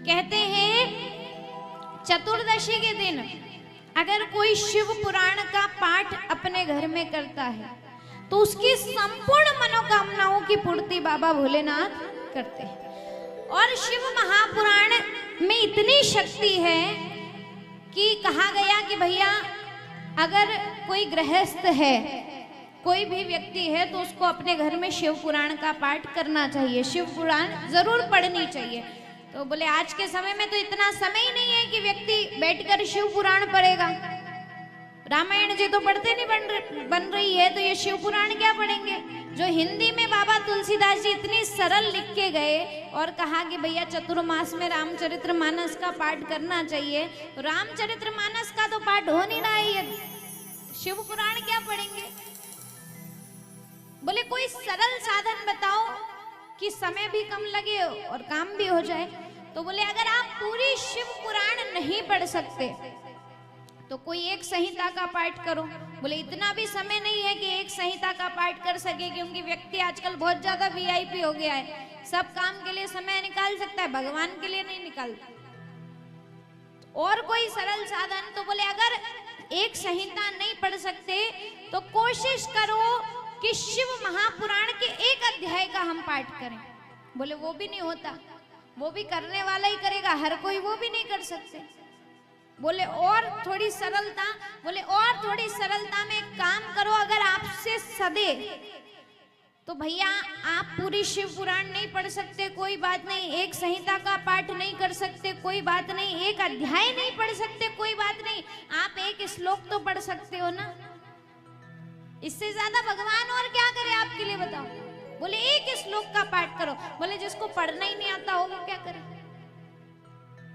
कहते हैं चतुर्दशी के दिन अगर कोई शिव पुराण का पाठ अपने घर में करता है तो उसकी संपूर्ण मनोकामनाओं की पूर्ति बाबा भोलेनाथ करते हैं। और शिव महापुराण में इतनी शक्ति है कि कहा गया कि भैया अगर कोई गृहस्थ है, कोई भी व्यक्ति है, तो उसको अपने घर में शिव पुराण का पाठ करना चाहिए, शिव पुराण जरूर पढ़नी चाहिए। तो बोले आज के समय में तो इतना समय ही नहीं है कि व्यक्ति बैठकर शिव पुराण पढ़ेगा। रामायण जी तो पढ़ते नहीं बन रही है, तो ये शिव पुराण क्या पढ़ेंगे। जो हिंदी में बाबा तुलसीदास जी इतनी सरल लिख के गए और कहा कि भैया चतुर्मास में रामचरितमानस का पाठ करना चाहिए, तो रामचरितमानस का तो पाठ हो नहीं रहा है, शिव पुराण क्या पढ़ेंगे। बोले कोई सरल साधन बताओ कि समय भी कम लगे और काम भी हो जाए। तो बोले अगर आप पूरी शिव पुराण नहीं पढ़ सकते तो कोई एक संहिता का पाठ करो। बोले इतना भी समय नहीं है कि एक संहिता का पाठ कर सके, क्योंकि व्यक्ति आजकल बहुत ज्यादा वीआईपी हो गया है, सब काम के लिए समय निकाल सकता है, भगवान के लिए नहीं निकालता। और कोई सरल साधन, तो बोले अगर एक संहिता नहीं पढ़ सकते तो कोशिश करो कि शिव महापुराण के एक अध्याय का हम पाठ करें। बोले वो भी नहीं होता, वो भी करने वाला ही करेगा, हर कोई वो भी नहीं कर सकते। बोले और थोड़ी सरलता, बोले और थोड़ी सरलता में एक काम करो, अगर आपसे सदे तो भैया आप पूरी शिव पुराण नहीं पढ़ सकते कोई बात नहीं, एक संहिता का पाठ नहीं कर सकते कोई बात नहीं, एक अध्याय नहीं पढ़ सकते कोई बात नहीं, आप एक श्लोक तो पढ़ सकते हो ना। इससे ज्यादा भगवान और क्या करे आपके लिए बताओ। बोले एक श्लोक का पाठ करो। बोले जिसको पढ़ना ही नहीं आता हो वो क्या करे।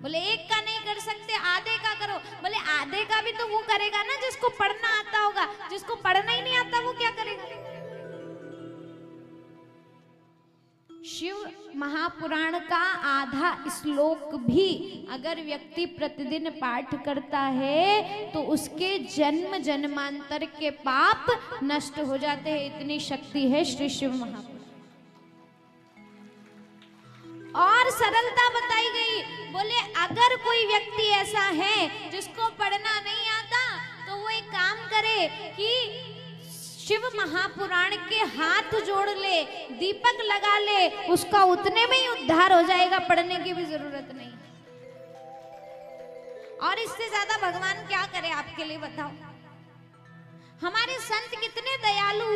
बोले एक का नहीं कर सकते, आधे का करो। बोले आधे का भी तो वो करेगा ना जिसको पढ़ना आता होगा, जिसको पढ़ना ही नहीं आता वो क्या करेगा। शिव महापुराण का आधा श्लोक भी अगर व्यक्ति प्रतिदिन पाठ करता है तो उसके जन्म जन्मांतर के पाप नष्ट हो जाते हैं। इतनी शक्ति है श्री शिव महापुराण। और सरलता बताई गई। बोले अगर कोई व्यक्ति ऐसा है जिसको पढ़ना नहीं आता तो वो एक काम करे कि शिव महापुराण के हाथ जोड़ ले, दीपक लगा ले, उसका उतने में ही उद्धार हो जाएगा, पढ़ने की भी जरूरत नहीं। और इससे ज्यादा भगवान क्या करे आपके लिए बताओ। हमारे संत कितने दयालु